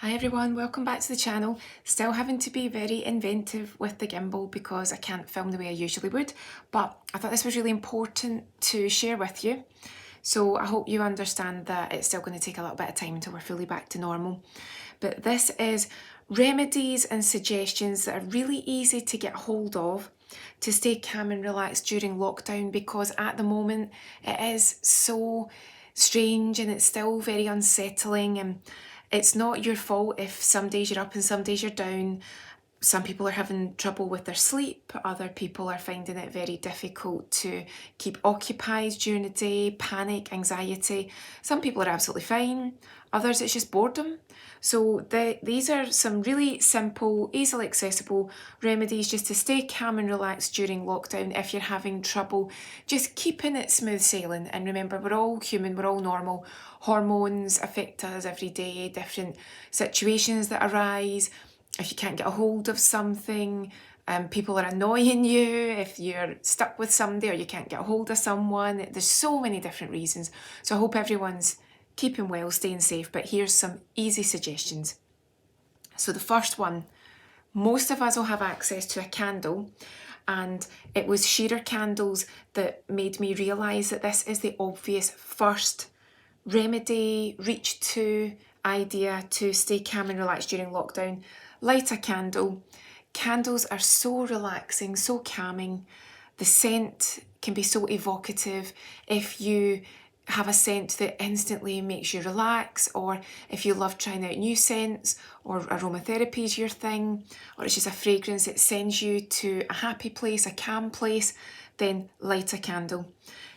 Hi everyone, welcome back to the channel. Still having to be very inventive with the gimbal because I can't film the way I usually would, but I thought this was really important to share with you. So I hope you understand that it's still going to take a little bit of time until we're fully back to normal. But this is remedies and suggestions that are really easy to get hold of to stay calm and relaxed during lockdown, because at the moment it is so strange and it's still very unsettling, and it's not your fault if some days you're up and some days you're down. Some people are having trouble with their sleep, other people are finding it very difficult to keep occupied during the day, panic, anxiety. Some people are absolutely fine, others it's just boredom. So these are some really simple, easily accessible remedies just to stay calm and relaxed during lockdown if you're having trouble just keeping it smooth sailing. And remember, we're all human, we're all normal. Hormones affect us every day, different situations that arise. If you can't get a hold of something, people are annoying you, if you're stuck with somebody or you can't get a hold of someone, there's so many different reasons. So I hope everyone's keeping well, staying safe, but here's some easy suggestions. So the first one, most of us will have access to a candle, and it was Shearer candles that made me realise that this is the obvious first remedy, reach to idea to stay calm and relaxed during lockdown. Light a candle. Candles are so relaxing, so calming. The scent can be so evocative. If you have a scent that instantly makes you relax, or if you love trying out new scents, or aromatherapy is your thing, or it's just a fragrance that sends you to a happy place, a calm place, then light a candle.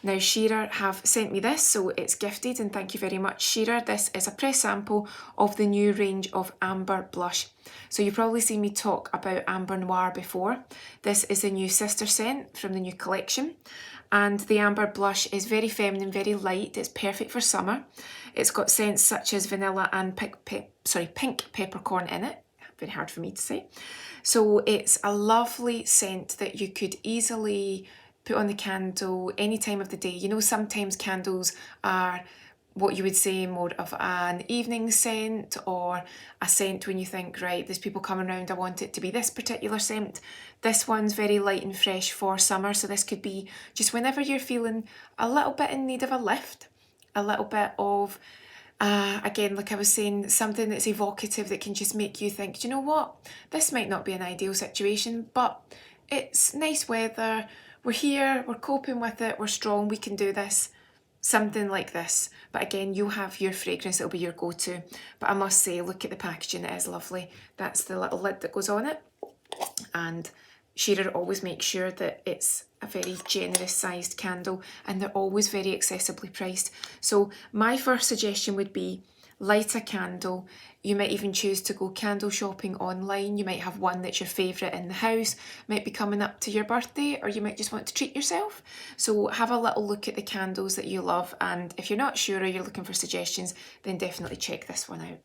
Now Shearer have sent me this, so it's gifted, and thank you very much Shearer. This is a press sample of the new range of Amber Blush. So you've probably seen me talk about Amber Noir before. This is the new sister scent from the new collection. And the Amber Blush is very feminine, very light. It's perfect for summer. It's got scents such as vanilla and pink peppercorn in it. Very hard for me to say. So it's a lovely scent that you could easily put on the candle any time of the day. You know, sometimes candles are what you would say more of an evening scent, or a scent when you think, right, there's people coming around, I want it to be this particular scent. This one's very light and fresh for summer, so this could be just whenever you're feeling a little bit in need of a lift, a little bit of, again, like I was saying, something that's evocative that can just make you think, do you know what, this might not be an ideal situation, but it's nice weather, we're here, we're coping with it, we're strong, we can do this. Something like this. But again, you'll have your fragrance, it'll be your go-to. But I must say, look at the packaging, it is lovely. That's the little lid that goes on it. And Shearer always makes sure that it's a very generous sized candle, and they're always very accessibly priced. So my first suggestion would be light a candle. You might even choose to go candle shopping online. You might have one that's your favourite in the house, might be coming up to your birthday, or you might just want to treat yourself. So have a little look at the candles that you love, and if you're not sure or you're looking for suggestions, then definitely check this one out.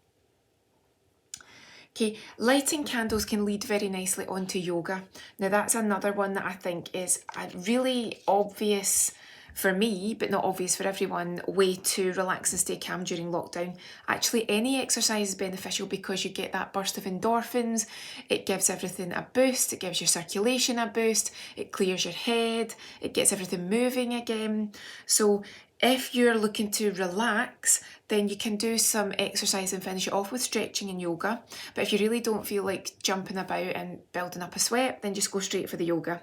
Okay, lighting candles can lead very nicely onto yoga. Now that's another one that I think is a really obvious, for me, but not obvious for everyone, way to relax and stay calm during lockdown. Actually, any exercise is beneficial because you get that burst of endorphins. It gives everything a boost. It gives your circulation a boost. It clears your head. It gets everything moving again. So if you're looking to relax, then you can do some exercise and finish it off with stretching and yoga. But if you really don't feel like jumping about and building up a sweat, then just go straight for the yoga.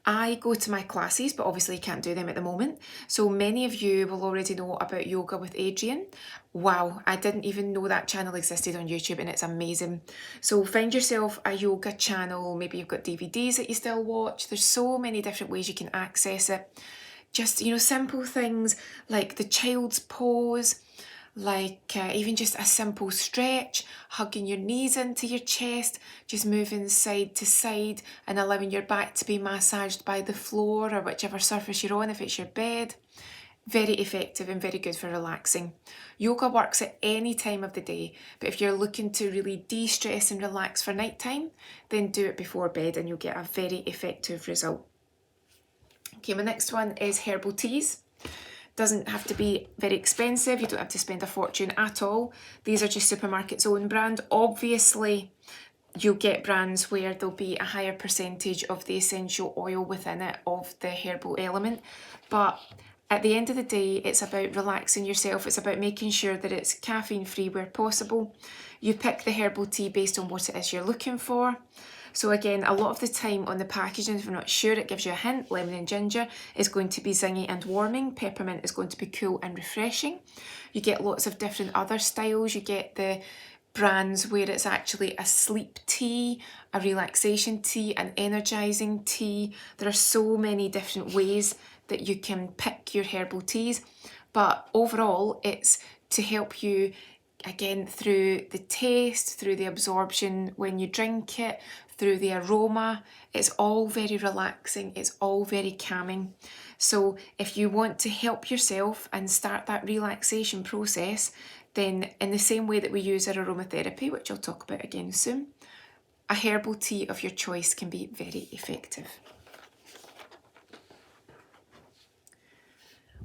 I go to my classes, but obviously can't do them at the moment. So many of you will already know about Yoga with Adriene. Wow, I didn't even know that channel existed on YouTube, and it's amazing. So find yourself a yoga channel. Maybe you've got DVDs that you still watch. There's so many different ways you can access it. Just, you know, simple things like the child's pose, like even just a simple stretch, hugging your knees into your chest, just moving side to side and allowing your back to be massaged by the floor or whichever surface you're on, if it's your bed. Very effective and very good for relaxing. Yoga works at any time of the day, but if you're looking to really de-stress and relax for nighttime, then do it before bed and you'll get a very effective result. Okay, my next one is herbal teas. doesn't have to be very expensive. You don't have to spend a fortune at all. These are just Supermarket's own brand. Obviously, you'll get brands where there'll be a higher percentage of the essential oil within it, of the herbal element. But at the end of the day, it's about relaxing yourself. It's about making sure that it's caffeine free where possible. You pick the herbal tea based on what it is you're looking for. So again, a lot of the time on the packaging, if you're not sure, it gives you a hint. Lemon and ginger is going to be zingy and warming. Peppermint is going to be cool and refreshing. You get lots of different other styles. You get the brands where it's actually a sleep tea, a relaxation tea, an energizing tea. There are so many different ways that you can pick your herbal teas, but overall it's to help you, again, through the taste, through the absorption when you drink it, through the aroma. It's all very relaxing, it's all very calming. So if you want to help yourself and start that relaxation process, then in the same way that we use our aromatherapy, which I'll talk about again soon, a herbal tea of your choice can be very effective.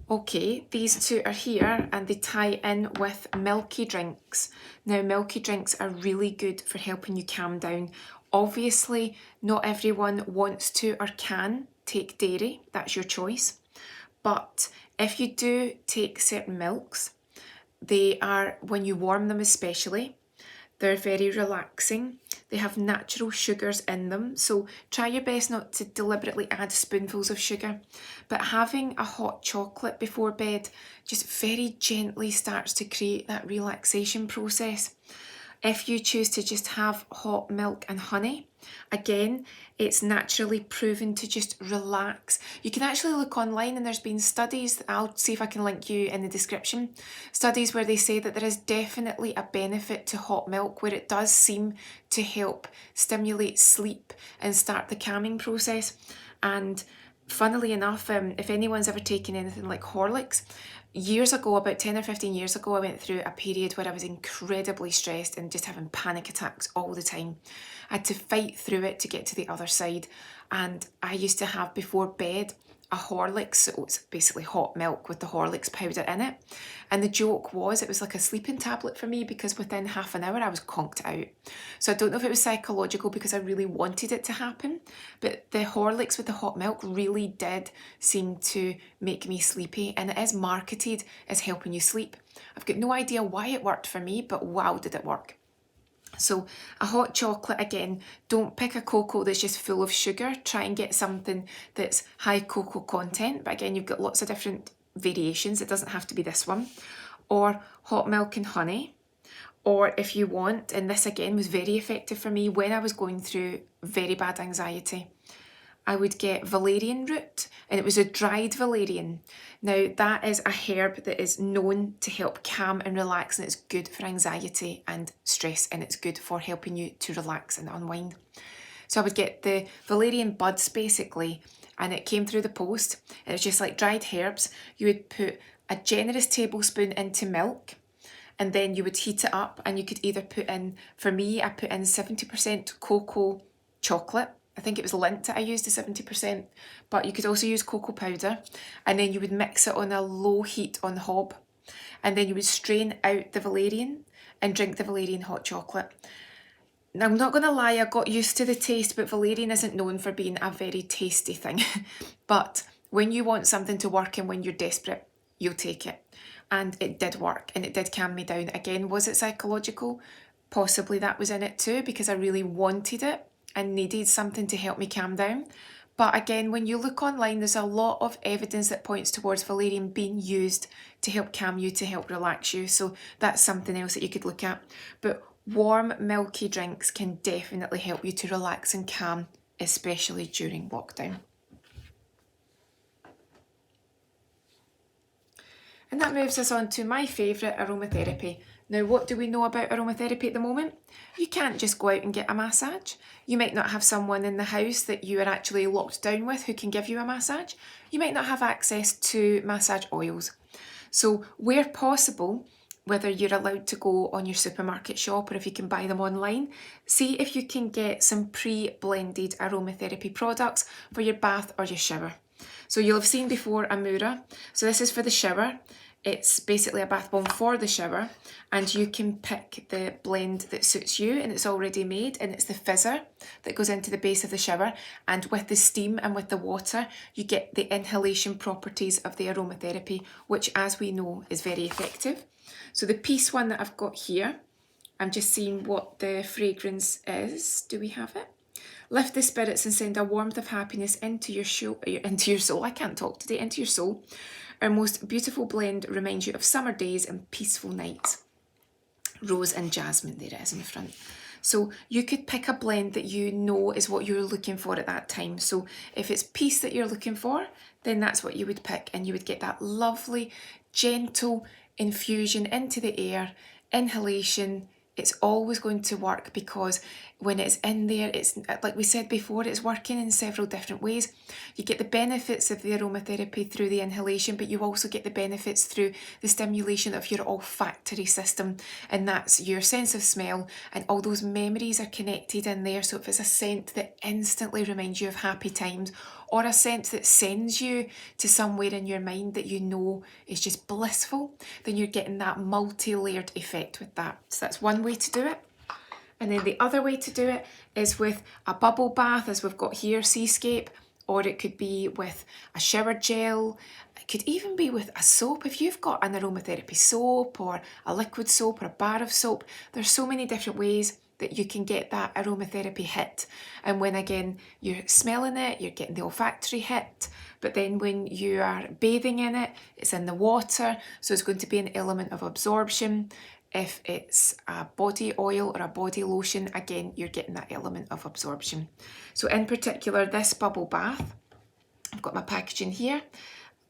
Okay, these two are here and they tie in with milky drinks. Now, milky drinks are really good for helping you calm down. Obviously, not everyone wants to or can take dairy, that's your choice. But if you do take certain milks, they are, when you warm them especially, they're very relaxing. They have natural sugars in them, so try your best not to deliberately add spoonfuls of sugar. But having a hot chocolate before bed just very gently starts to create that relaxation process. If you choose to just have hot milk and honey, again, it's naturally proven to just relax. You can actually look online and there's been studies, I'll see if I can link you in the description, studies where they say that there is definitely a benefit to hot milk where it does seem to help stimulate sleep and start the calming process. And funnily enough, if anyone's ever taken anything like Horlicks, years ago, about 10 or 15 years ago, I went through a period where I was incredibly stressed and just having panic attacks all the time. I had to fight through it to get to the other side. And I used to have before bed a Horlicks, so it's basically hot milk with the Horlicks powder in it. And the joke was it was like a sleeping tablet for me because within half an hour I was conked out. So I don't know if it was psychological because I really wanted it to happen, but the Horlicks with the hot milk really did seem to make me sleepy, and it is marketed as helping you sleep. I've got no idea why it worked for me, but wow, did it work. So a hot chocolate, again, don't pick a cocoa that's just full of sugar. Try and get something that's high cocoa content. But again, you've got lots of different variations. It doesn't have to be this one. Or hot milk and honey. Or if you want, and this again was very effective for me when I was going through very bad anxiety, I would get valerian root, and it was a dried valerian. Now that is a herb that is known to help calm and relax, and it's good for anxiety and stress, and it's good for helping you to relax and unwind. So I would get the valerian buds basically, and it came through the post. It was just like dried herbs. You would put a generous tablespoon into milk, and then you would heat it up, and you could either put in, for me, I put in 70% cocoa chocolate. I think it was Lindt that I used, the 70%, but you could also use cocoa powder, and then you would mix it on a low heat on the hob, and then you would strain out the valerian and drink the valerian hot chocolate. Now, I'm not going to lie, I got used to the taste, but valerian isn't known for being a very tasty thing. But when you want something to work and when you're desperate, you'll take it. And it did work, and it did calm me down. Again, was it psychological? Possibly that was in it too, because I really wanted it and needed something to help me calm down. But again, when you look online, there's a lot of evidence that points towards valerian being used to help calm you, to help relax you. So that's something else that you could look at. But warm, milky drinks can definitely help you to relax and calm, especially during lockdown. And that moves us on to my favourite, aromatherapy. Now, what do we know about aromatherapy at the moment? You can't just go out and get a massage. You might not have someone in the house that you are actually locked down with who can give you a massage. You might not have access to massage oils. So where possible, whether you're allowed to go on your supermarket shop or if you can buy them online, see if you can get some pre-blended aromatherapy products for your bath or your shower. So you'll have seen before a Mura. So this is for the shower. It's basically a bath bomb for the shower, and you can pick the blend that suits you, and it's already made, and it's the fizzer that goes into the base of the shower, and with the steam and with the water you get the inhalation properties of the aromatherapy, which, as we know, is very effective. So the piece one that I've got here, I'm just seeing what the fragrance is. Do we have it? Lift the spirits and send a warmth of happiness into your soul. I can't talk today. Into your soul. Our most beautiful blend reminds you of summer days and peaceful nights. Rose and jasmine, there it is in the front. So you could pick a blend that you know is what you're looking for at that time. So if it's peace that you're looking for, then that's what you would pick, and you would get that lovely, gentle infusion into the air, inhalation. It's always going to work, because when it's in there, it's like we said before, it's working in several different ways. You get the benefits of the aromatherapy through the inhalation, but you also get the benefits through the stimulation of your olfactory system, and that's your sense of smell, and all those memories are connected in there. So if it's a scent that instantly reminds you of happy times, or a scent that sends you to somewhere in your mind that you know is just blissful, then you're getting that multi-layered effect with that. So that's one way to do it. And then the other way to do it is with a bubble bath, as we've got here, Seascape, or it could be with a shower gel. It could even be with a soap. If you've got an aromatherapy soap, or a liquid soap, or a bar of soap, there's so many different ways that you can get that aromatherapy hit. And when, again, you're smelling it, you're getting the olfactory hit, but then when you are bathing in it, it's in the water, so it's going to be an element of absorption. If it's a body oil or a body lotion, again, you're getting that element of absorption. So in particular, this bubble bath, I've got my packaging here.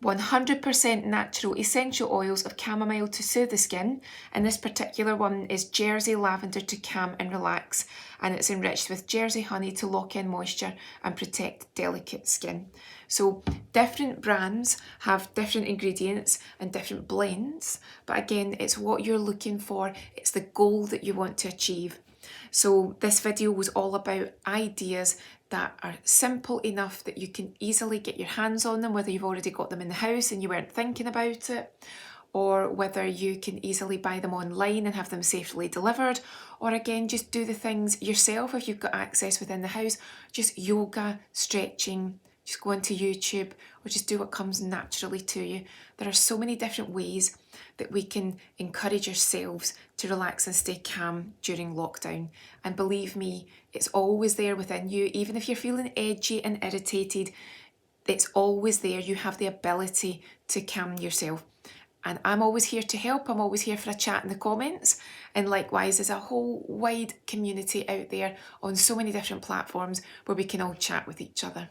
100% natural essential oils of chamomile to soothe the skin, and this particular one is Jersey lavender to calm and relax, and it's enriched with Jersey honey to lock in moisture and protect delicate skin. So different brands have different ingredients and different blends, but again, it's what you're looking for, it's the goal that you want to achieve. So this video was all about ideas that are simple enough that you can easily get your hands on them, whether you've already got them in the house and you weren't thinking about it, or whether you can easily buy them online and have them safely delivered, or again, just do the things yourself if you've got access within the house, just yoga, stretching, just go onto YouTube, or just do what comes naturally to you. There are so many different ways that we can encourage ourselves to relax and stay calm during lockdown. And believe me, it's always there within you. Even if you're feeling edgy and irritated, it's always there. You have the ability to calm yourself. And I'm always here to help. I'm always here for a chat in the comments. And likewise, there's a whole wide community out there on so many different platforms where we can all chat with each other.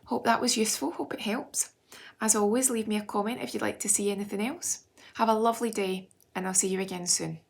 Hope that was useful. Hope it helps. As always, leave me a comment if you'd like to see anything else. Have a lovely day, and I'll see you again soon.